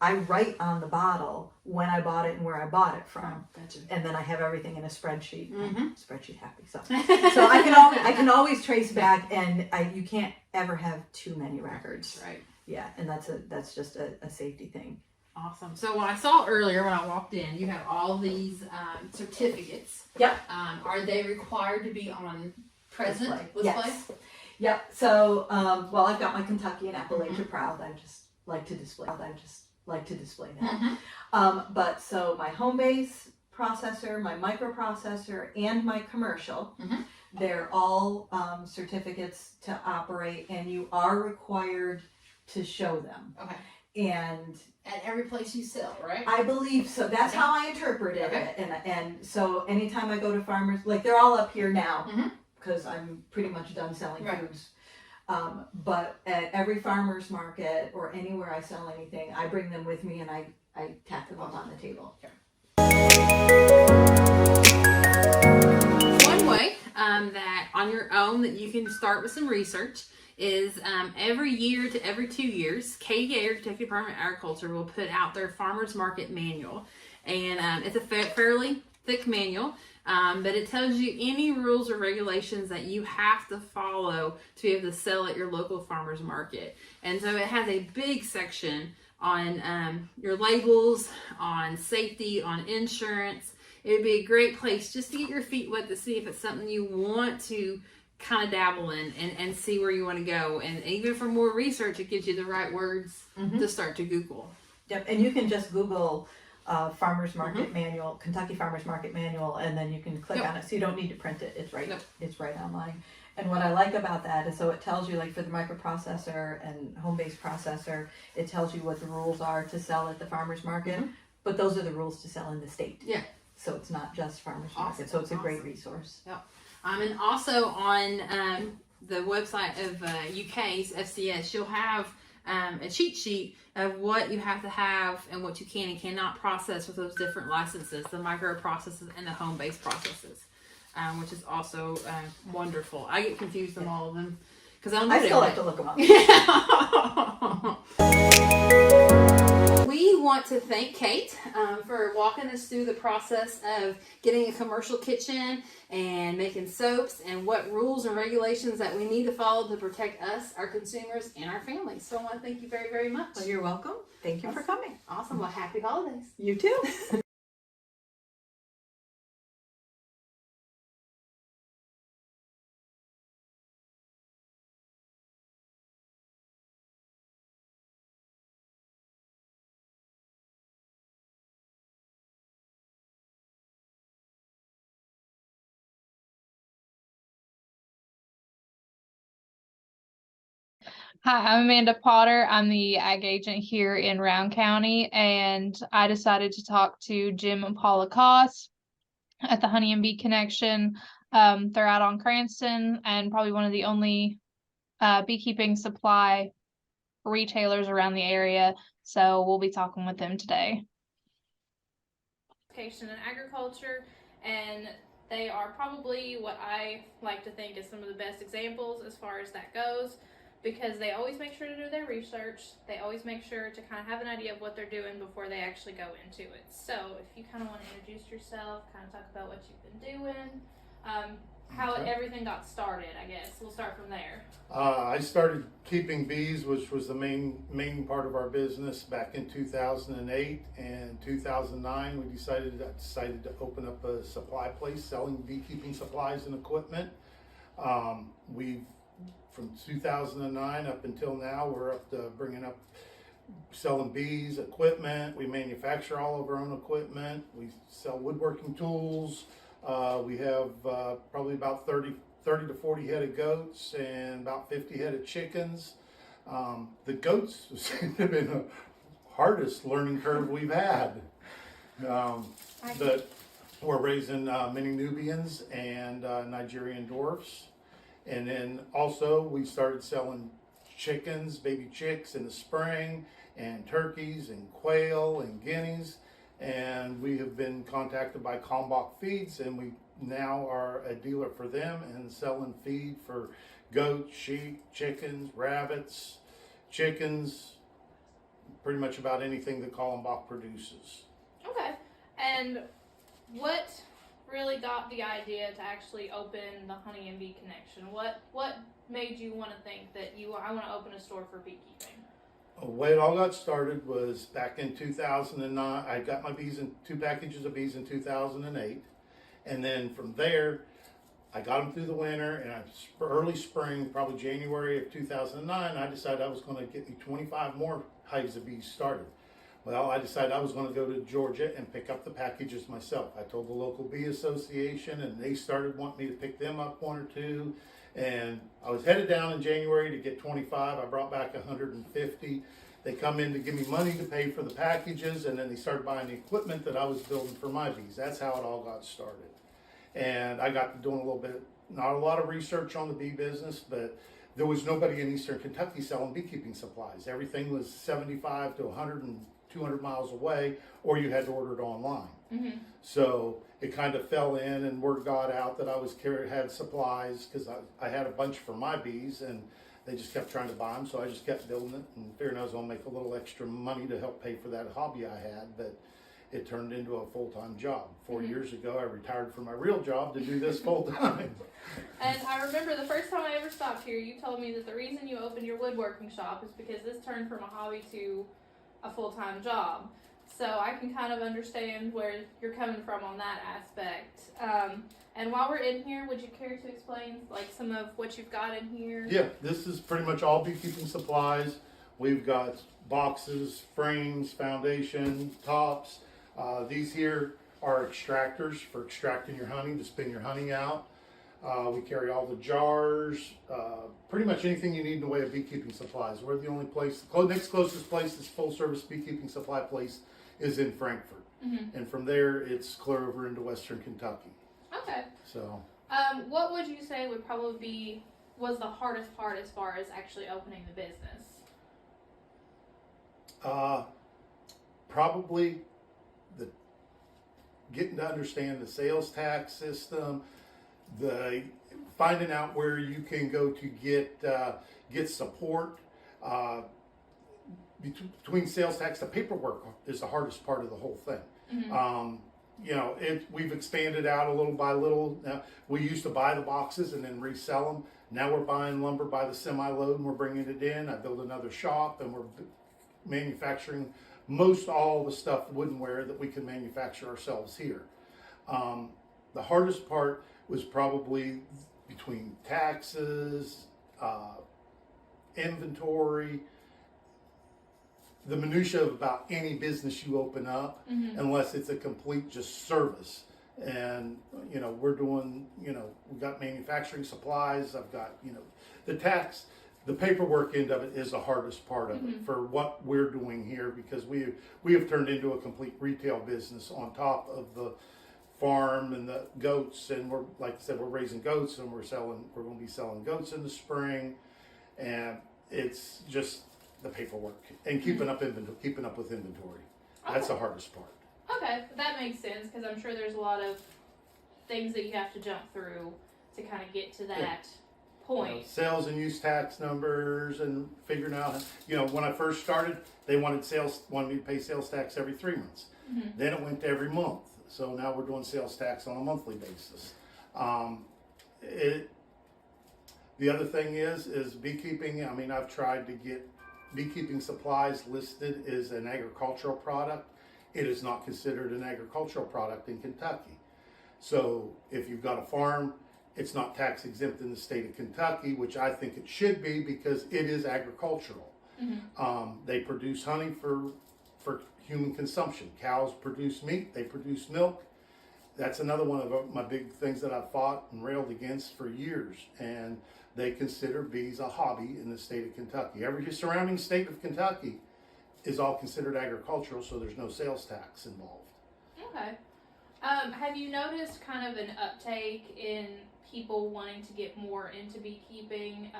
Speaker 5: I write on the bottle when I bought it and where I bought it from.
Speaker 4: Gotcha.
Speaker 5: And then I have everything in a spreadsheet. Spreadsheet happy. So I can always trace back, and you can't ever have too many records.
Speaker 4: Right.
Speaker 5: Yeah, and that's just a safety thing.
Speaker 4: Awesome. So what I saw earlier when I walked in, you have all these certificates.
Speaker 5: Yep.
Speaker 4: Are they required to be on present display?
Speaker 5: Yes. Yep. So, well, I've got my Kentucky and Appalachia Proud. I just like to display. That. But so my home base processor, my microprocessor, and my commercial, they're all certificates to operate, and you are required to show them.
Speaker 4: Okay.
Speaker 5: And
Speaker 4: at every place you sell, right?
Speaker 5: I believe so. That's how I interpreted it. And so anytime I go to farmers, like they're all up here now because I'm pretty much done selling foods. But at every farmer's market or anywhere I sell anything, I bring them with me and I tack them up on the table.
Speaker 4: One way that on your own that you can start with some research is every year to every 2 years, KDA, or Kentucky Department of Agriculture, will put out their farmers market manual. And it's a fairly thick manual, but it tells you any rules or regulations that you have to follow to be able to sell at your local farmers market. And so it has a big section on your labels, on safety, on insurance. It would be a great place just to get your feet wet to see if it's something you want to kind of dabble in and see where you want to go. And even for more research, it gives you the right words to start to Google.
Speaker 5: Yep, and you can just Google farmers market manual, Kentucky farmers market manual, and then you can click on it. So you don't need to print it. It's right. It's right online. And what I like about that is, so it tells you, like for the microprocessor and home-based processor, it tells you what the rules are to sell at the farmers market. But those are the rules to sell in the state.
Speaker 4: Yeah.
Speaker 5: So it's not just farmers market. So it's a great resource.
Speaker 4: Yep. And also on the website of UK's FCS, you'll have a cheat sheet of what you have to have and what you can and cannot process with those different licenses, the microprocessors and the home-based processes, which is also wonderful. I get confused on all of them because I
Speaker 5: still have to look them up.
Speaker 4: We want to thank Kate for walking us through the process of getting a commercial kitchen and making soaps and what rules and regulations that we need to follow to protect us, our consumers, and our families. So I want to thank you very, very much.
Speaker 5: Well, you're welcome. Thank you for coming.
Speaker 4: Awesome. Well, happy holidays.
Speaker 5: You too.
Speaker 6: Hi, I'm Amanda Potter. I'm the ag agent here in Rowan County, and I decided to talk to Jim and Paula Coss at the Honey and Bee Connection. They're out on Cranston and probably one of the only beekeeping supply retailers around the area. So we'll be talking with them today. Education and agriculture, and they are probably what I like to think is some of the best examples as far as that goes, because they always make sure to do their research. They always make sure to kind of have an idea of what they're doing before they actually go into it. So if you kind of want to introduce yourself, kind of talk about what you've been doing, how everything got started, I guess. We'll start from there.
Speaker 7: I started keeping bees, which was the main part of our business, back in 2008. And 2009, I decided to open up a supply place selling beekeeping supplies and equipment. From 2009 up until now, we're up to selling bees, equipment. We manufacture all of our own equipment. We sell woodworking tools. We have probably about 30 to 40 head of goats and about 50 head of chickens. The goats have been the hardest learning curve we've had. But we're raising mini Nubians and Nigerian dwarfs. And then also we started selling chickens, baby chicks in the spring, and turkeys and quail and guineas. And we have been contacted by Kalmbach Feeds, and we now are a dealer for them and selling feed for goats, sheep, chickens, rabbits, chickens, pretty much about anything that Kalmbach produces.
Speaker 6: Okay. And what really got the idea to actually open the Honey and Bee Connection? What made you want to think that I want to open a store for beekeeping?
Speaker 7: The way it all got started was back in 2009. I got my bees in 2 packages of bees in 2008. And then from there, I got them through the winter, and early spring, probably January of 2009, I decided I was going to get me 25 more hives of bees started. Well, I decided I was going to go to Georgia and pick up the packages myself. I told the local bee association, and they started wanting me to pick them up 1 or 2. And I was headed down in January to get 25. I brought back 150. They come in to give me money to pay for the packages, and then they started buying the equipment that I was building for my bees. That's how it all got started. And I got to doing a little bit, not a lot of research on the bee business, but there was nobody in Eastern Kentucky selling beekeeping supplies. Everything was 75 to 100 and 200 miles away, or you had to order it online.
Speaker 6: Mm-hmm.
Speaker 7: So it kind of fell in, and word got out that I had supplies, because I had a bunch for my bees, and they just kept trying to buy them. So I just kept building it and figuring I was going to make a little extra money to help pay for that hobby I had. But it turned into a full-time job. 4 years ago, I retired from my real job to do this full-time.
Speaker 6: And I remember the first time I ever stopped here, you told me that the reason you opened your woodworking shop is because this turned from a hobby to a full-time job. So I can kind of understand where you're coming from on that aspect. And while we're in here, would you care to explain like some of what you've got in here?
Speaker 7: Yeah, this is pretty much all beekeeping supplies. We've got boxes, frames, foundation, tops. These here are extractors for extracting your honey, to spin your honey out. We carry all the jars, pretty much anything you need in the way of beekeeping supplies. We're the only place, the next closest place is full service beekeeping supply place is in Frankfort.
Speaker 6: Mm-hmm.
Speaker 7: And from there, it's clear over into Western Kentucky.
Speaker 6: Okay.
Speaker 7: So,
Speaker 6: what would you say was the hardest part as far as actually opening the business?
Speaker 7: Probably getting to understand the sales tax system, the finding out where you can go to get support. Between sales tax, the paperwork is the hardest part of the whole thing.
Speaker 6: Mm-hmm.
Speaker 7: We've expanded out a little by little. Now, we used to buy the boxes and then resell them. Now we're buying lumber by the semi-load and we're bringing it in. I built another shop and we're manufacturing most all the stuff, woodenware, that we can manufacture ourselves here. The hardest part was probably between taxes, inventory, the minutia of about any business you open up,
Speaker 6: Mm-hmm.
Speaker 7: unless it's a complete just service. And, we're doing, we've got manufacturing supplies. I've got, the paperwork end of it is the hardest part of
Speaker 6: Mm-hmm.
Speaker 7: it for what we're doing here, because we have turned into a complete retail business on top of the farm and the goats. And we're, like I said, we're raising goats, and we're going to be selling goats in the spring. And it's just the paperwork and keeping up with inventory. That's the hardest part.
Speaker 6: Okay, that makes sense, because I'm sure there's a lot of things that you have to jump through to kind of get to that point.
Speaker 7: Sales and use tax numbers and figuring out, when I first started, they wanted me to pay sales tax every 3 months.
Speaker 6: Mm-hmm.
Speaker 7: Then it went to every month. So now we're doing sales tax on a monthly basis. The other thing is beekeeping. I mean, I've tried to get beekeeping supplies listed as an agricultural product. It is not considered an agricultural product in Kentucky. So if you've got a farm, it's not tax exempt in the state of Kentucky, which I think it should be, because it is agricultural.
Speaker 6: Mm-hmm.
Speaker 7: They produce honey for human consumption. Cows produce meat, they produce milk. That's another one of my big things that I've fought and railed against for years. And they consider bees a hobby in the state of Kentucky. Every surrounding state of Kentucky is all considered agricultural, so there's no sales tax involved.
Speaker 6: Okay. Have you noticed kind of an uptake in people wanting to get more into beekeeping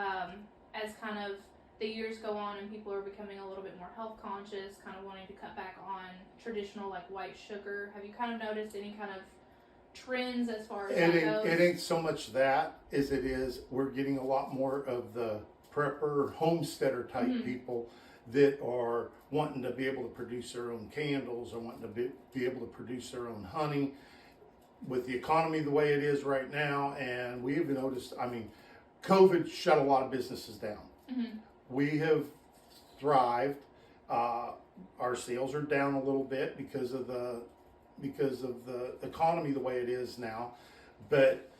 Speaker 6: as kind of the years go on and people are becoming a little bit more health conscious, kind of wanting to cut back on traditional like white sugar. Have you kind of noticed any kind of trends as far as that goes?
Speaker 7: It ain't so much that as it is we're getting a lot more of the prepper, homesteader type people that are wanting to be able to produce their own candles or wanting to be able to produce their own honey. With the economy the way it is right now, and we've noticed, I mean, COVID shut a lot of businesses down. We have thrived. Our sales are down a little bit because of the economy the way it is now. But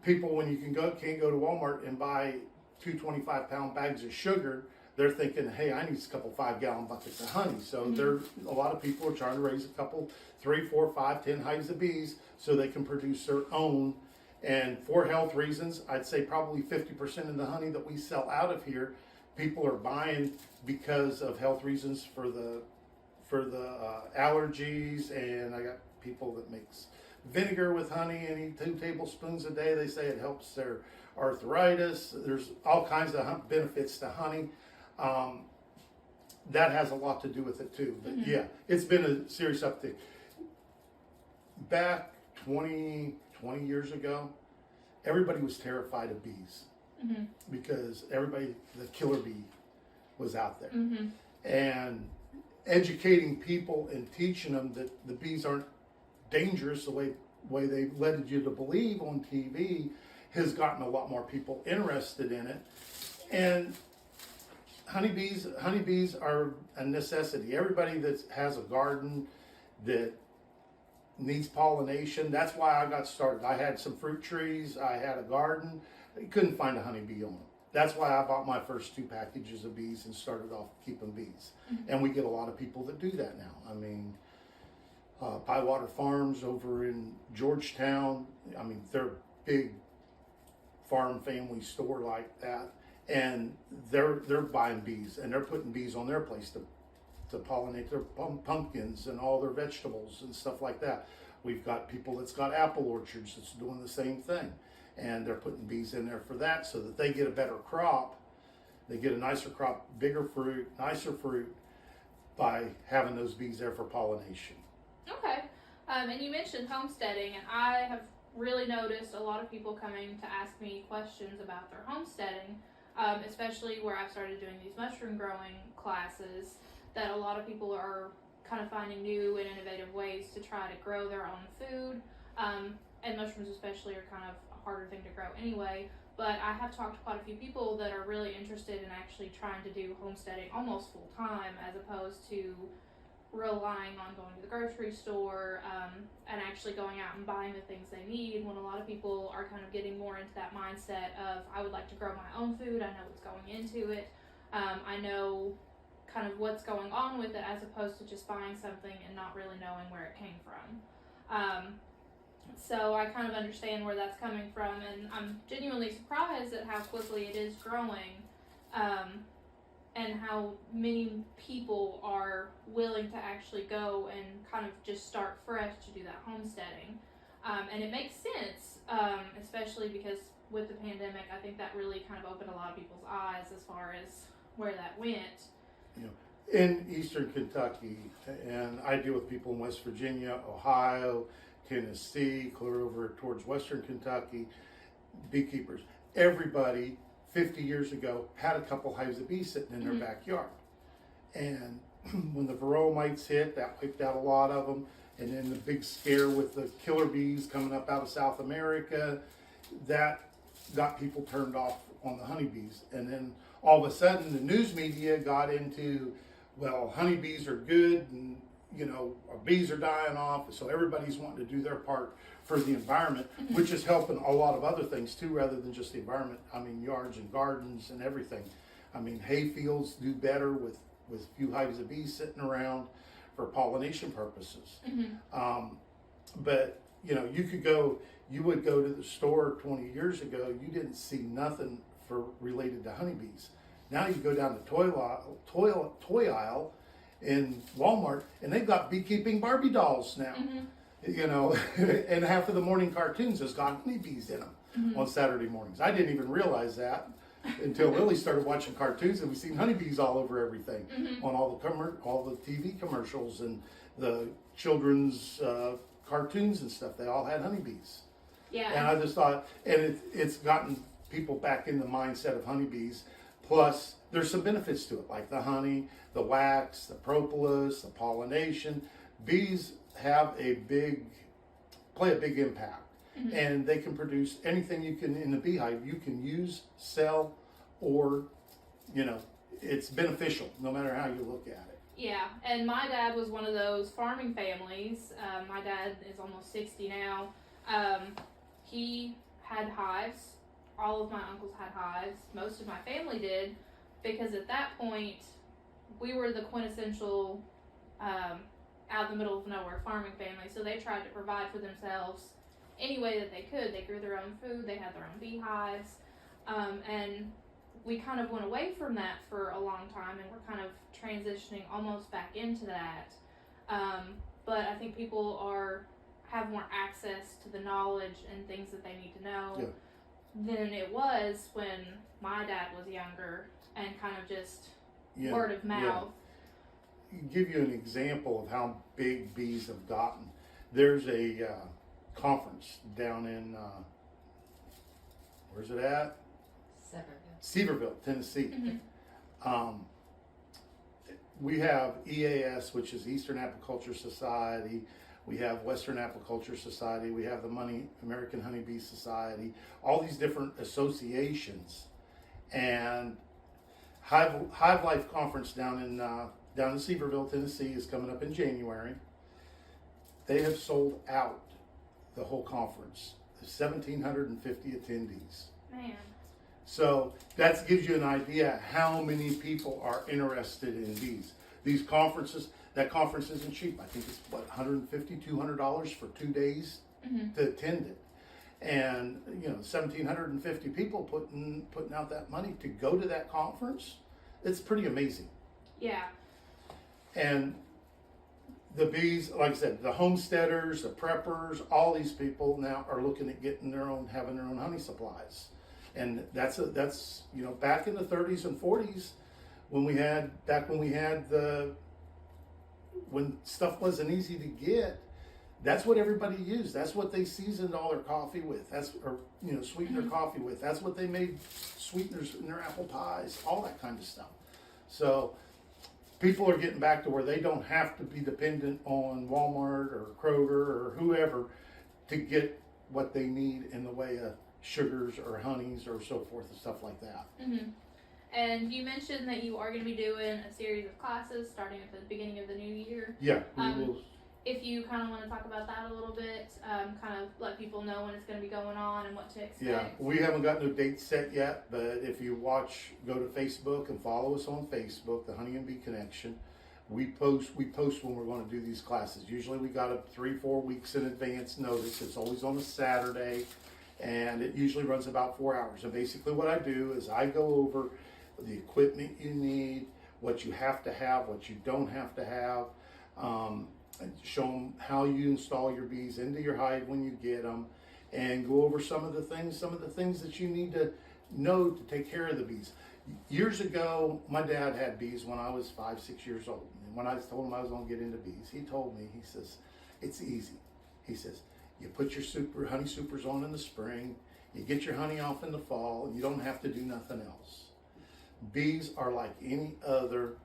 Speaker 7: people, when you can't go to Walmart and buy 2 25-pound bags of sugar, they're thinking, hey, I need a couple 5-gallon buckets of honey. So a lot of people are trying to raise a couple, 3, 4, 5, 10 hives of bees so they can produce their own. And for health reasons, I'd say probably 50% of the honey that we sell out of here, people are buying because of health reasons for the allergies. And I got people that makes vinegar with honey and eat 2 tablespoons a day. They say it helps their arthritis. There's all kinds of benefits to honey. That has a lot to do with it too. But yeah, it's been a serious uptick. Back 20 years ago, everybody was terrified of bees because the killer bee was out there. And educating people and teaching them that the bees aren't dangerous the way they led you to believe on TV has gotten a lot more people interested in it. And honeybees are a necessity. Everybody that has a garden that needs pollination, that's why I got started. I had some fruit trees, I had a garden, I couldn't find a honeybee on them. That's why I bought my first 2 packages of bees and started off keeping bees. And we get a lot of people that do that now. I mean, Pyewater Farms over in Georgetown, I mean, they're a big farm family store like that. And they're buying bees and they're putting bees on their place to pollinate their pumpkins and all their vegetables and stuff like that. We've got people that's got apple orchards that's doing the same thing, and they're putting bees in there for that so that they get a better crop. They get a nicer crop, bigger fruit, nicer fruit by having those bees there for pollination.
Speaker 6: Okay. And you mentioned homesteading, and I have really noticed a lot of people coming to ask me questions about their homesteading. Especially where I've started doing these mushroom growing classes, that a lot of people are kind of finding new and innovative ways to try to grow their own food. And mushrooms especially are kind of a harder thing to grow anyway. But I have talked to quite a few people that are really interested in actually trying to do homesteading almost full time, as opposed to relying on going to the grocery store and actually going out and buying the things they need, when a lot of people are kind of getting more into that mindset of, I would like to grow my own food, I know what's going into it, I know kind of what's going on with it, as opposed to just buying something and not really knowing where it came from. So I kind of understand where that's coming from, and I'm genuinely surprised at how quickly it is growing. And how many people are willing to actually go and kind of just start fresh to do that homesteading. And it makes sense, especially because with the pandemic, I think that really kind of opened a lot of people's eyes as far as where that went.
Speaker 7: You know, in Eastern Kentucky, and I deal with people in West Virginia, Ohio, Tennessee, clear over towards Western Kentucky, beekeepers. Everybody 50 years ago had a couple hives of bees sitting in their backyard. And when the varroa mites hit, that wiped out a lot of them. And then the big scare with the killer bees coming up out of South America, that got people turned off on the honeybees. And then all of a sudden the news media got into, well, honeybees are good and, you know, our bees are dying off. So everybody's wanting to do their part for the environment, which is helping a lot of other things too, rather than just the environment. I mean, yards and gardens and everything. I mean, hay fields do better with a few hives of bees sitting around for pollination purposes. But, you know, you would go to the store 20 years ago, you didn't see nothing related to honeybees. Now you go down the toy aisle in Walmart, and they've got beekeeping Barbie dolls now. You know, and half of the morning cartoons has got honeybees in them on Saturday mornings. I didn't even realize that until Lily started watching cartoons, and we seen honeybees all over everything, on all the TV commercials and the children's cartoons and stuff. They all had honeybees.
Speaker 6: Yeah.
Speaker 7: And I just thought, and it's gotten people back in the mindset of honeybees. Plus, there's some benefits to it, like the honey, the wax, the propolis, the pollination. Bees have play a big impact. And they can produce anything you can in the beehive. You can use, sell, or, it's beneficial no matter how you look at it.
Speaker 6: Yeah, and my dad was one of those farming families. My dad is almost 60 now. He had hives. All of my uncles had hives. Most of my family did, because at that point, we were the quintessential out in the middle of nowhere farming family. So they tried to provide for themselves any way that they could. They grew their own food. They had their own beehives. And we kind of went away from that for a long time, and we're kind of transitioning almost back into that. But I think people have more access to the knowledge and things that they need to know than it was when my dad was younger, and kind of just word of mouth.
Speaker 7: Give you an example of how big bees have gotten. There's a conference down in where's it at? Sevierville, Tennessee. We have EAS, which is Eastern Apiculture Society. We have Western Apiculture Society. We have the American Honeybee Society. All these different associations, and Hive Life Conference down in Sevierville, Tennessee, is coming up in January. They have sold out the whole conference. There's 1,750 attendees.
Speaker 6: Man. So
Speaker 7: that gives you an idea how many people are interested in bees. These conferences, that conference isn't cheap. I think it's $150, $200 for 2 days to attend it. And 1,750 people putting out that money to go to that conference. It's pretty amazing.
Speaker 6: Yeah.
Speaker 7: And the bees, like I said, the homesteaders, the preppers, all these people now are looking at having their own honey supplies. And that's back in the 30s and 40s, when stuff wasn't easy to get, that's what everybody used. That's what they seasoned all their coffee with. Sweetened their coffee with. That's what they made sweeteners in their apple pies, all that kind of stuff. So people are getting back to where they don't have to be dependent on Walmart or Kroger or whoever to get what they need in the way of sugars or honeys or so forth and stuff like that.
Speaker 6: And you mentioned that you are going to be doing a series of classes starting at the beginning of the new year.
Speaker 7: Yeah, we will.
Speaker 6: If you kind of want to talk about that a little bit, kind of let people know when it's going to be going on and what to expect.
Speaker 7: Yeah, we haven't got no dates set yet, but if you go to Facebook and follow us on Facebook, the Honey and Bee Connection. We post when we're going to do these classes. Usually we got 3-4 weeks in advance notice. It's always on a Saturday, and it usually runs about 4 hours. And basically what I do is I go over the equipment you need, what you have to have, what you don't have to have, and show them how you install your bees into your hive when you get them, and go over some of the things that you need to know to take care of the bees. Years ago, my dad had bees when I was 5-6 years old. And when I told him I was going to get into bees, he told me, he says, it's easy. He says, you put your honey supers on in the spring, you get your honey off in the fall, and you don't have to do nothing else. Bees are like any other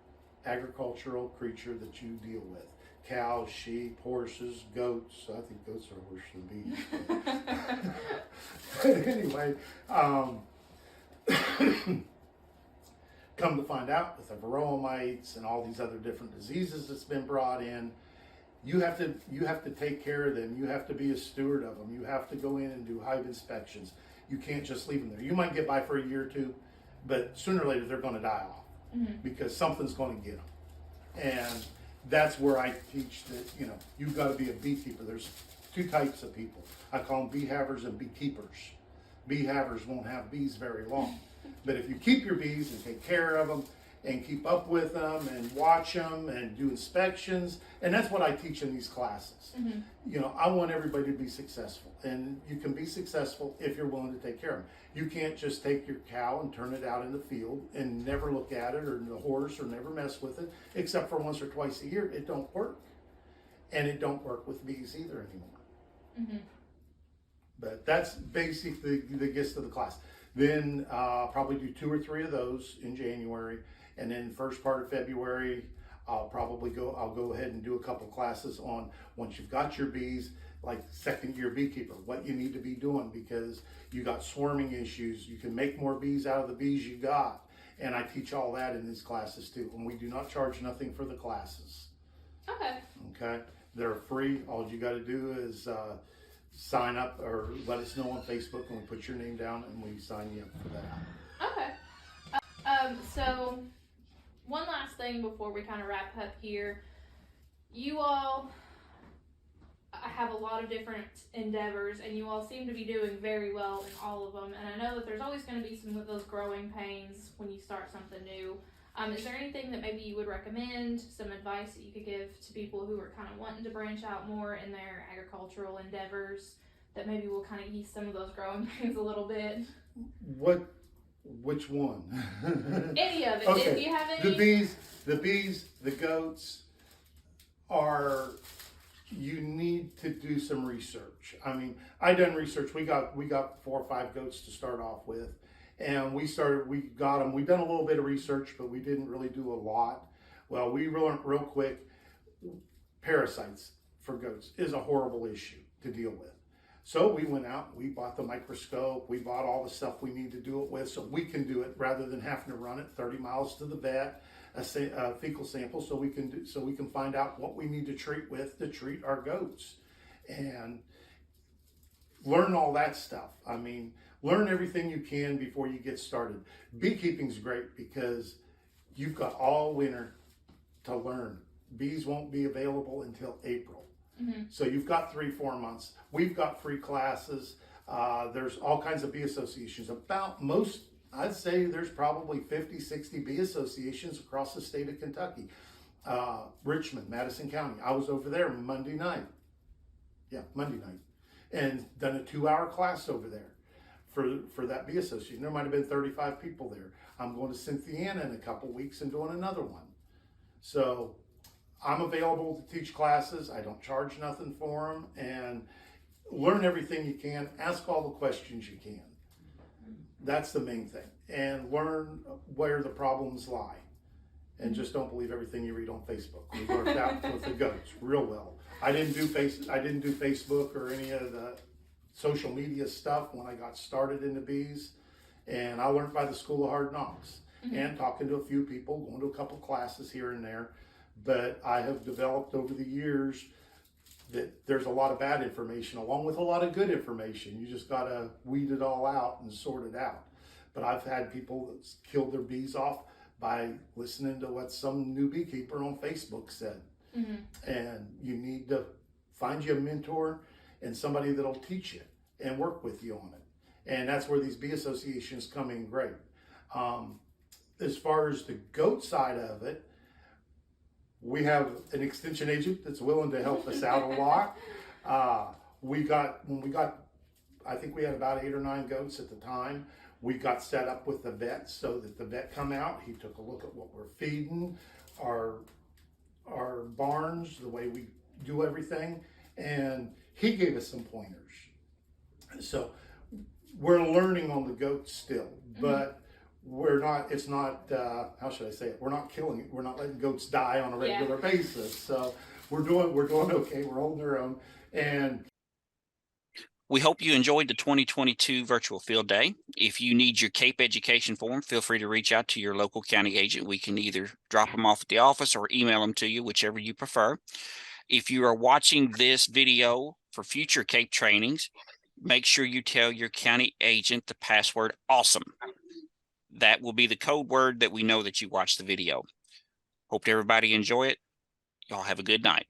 Speaker 7: agricultural creature that you deal with. Cows, sheep, horses, goats. I think goats are worse than bees. But anyway, come to find out, with the varroa mites and all these other different diseases that's been brought in, you have to take care of them. You have to be a steward of them. You have to go in and do hive inspections. You can't just leave them there. You might get by for a year or two, but sooner or later they're going to die off because something's going to get them. And that's where I teach that, you've got to be a beekeeper. There's 2 types of people. I call them bee havers and beekeepers. Bee havers won't have bees very long. But if you keep your bees and take care of them and keep up with them and watch them and do inspections. And that's what I teach in these classes. You know, I want everybody to be successful, and you can be successful if you're willing to take care of them. You can't just take your cow and turn it out in the field and never look at it, or the horse, or never mess with it, except for once or twice a year. It don't work. And it don't work with bees either anymore. But that's basically the gist of the class. Then probably do 2 or 3 of those in January, and then first part of February I'll go ahead and do a couple classes on, once you've got your bees, like second year beekeeper, what you need to be doing, because you got swarming issues. You can make more bees out of the bees you got, and I teach all that in these classes too. And we do not charge nothing for the classes. Okay, they're free. All you got to do is sign up or let us know on Facebook, and we put your name down and we sign you up for that.
Speaker 6: So one last thing before we kind of wrap up here. You all have a lot of different endeavors, and you all seem to be doing very well in all of them. And I know that there's always going to be some of those growing pains when you start something new. Is there anything that maybe you would recommend, some advice that you could give to people who are kind of wanting to branch out more in their agricultural endeavors that maybe will kind of ease some of those growing pains a little bit?
Speaker 7: Which one?
Speaker 6: Any of it.
Speaker 7: Okay.
Speaker 6: If you have any.
Speaker 7: The bees, the goats are, you need to do some research. I mean, I done research. We got 4 or 5 goats to start off with. And we got them. We done a little bit of research, but we didn't really do a lot. Well, we learned real quick, parasites for goats is a horrible issue to deal with. So we went out, we bought the microscope, we bought all the stuff we need to do it with, so we can do it rather than having to run it 30 miles to the vet, a fecal sample, so we can find out what we need to treat with to treat our goats, and learn all that stuff. I mean, learn everything you can before you get started. Beekeeping's great because you've got all winter to learn. Bees won't be available until April. So you've got 3-4 months. We've got free classes. There's all kinds of bee associations. I'd say there's probably 50, 60 bee associations across the state of Kentucky. Richmond, Madison County. I was over there Monday night. And done a 2-hour class over there for that bee association. There might have been 35 people there. I'm going to Cynthiana in a couple weeks and doing another one. So I'm available to teach classes. I don't charge nothing for them, and learn everything you can. Ask all the questions you can. That's the main thing. And learn where the problems lie. And just don't believe everything you read on Facebook. We worked out with the goats real well. I didn't do Facebook or any of the social media stuff when I got started in the bees. And I learned by the School of Hard Knocks and talking to a few people, going to a couple classes here and there. But I have developed over the years that there's a lot of bad information along with a lot of good information. You just got to weed it all out and sort it out. But I've had people that killed their bees off by listening to what some new beekeeper on Facebook said. And you need to find you a mentor and somebody that'll teach you and work with you on it. And that's where these bee associations come in great. As far as the goat side of it, we have an extension agent that's willing to help us out a lot. I think we had about 8 or 9 goats at the time. We got set up with the vet so that the vet come out. He took a look at what we're feeding, our barns, the way we do everything, and he gave us some pointers. So we're learning on the goats still, but how should I say it? We're not killing it. We're not letting goats die on a regular basis. So we're doing okay. We're holding our own. And
Speaker 1: we hope you enjoyed the 2022 virtual field day. If you need your CAPE education form, feel free to reach out to your local county agent. We can either drop them off at the office or email them to you, whichever you prefer. If you are watching this video for future CAPE trainings, make sure you tell your county agent the password AWESOME. That will be the code word that we know that you watched the video. Hope everybody enjoy it. Y'all have a good night.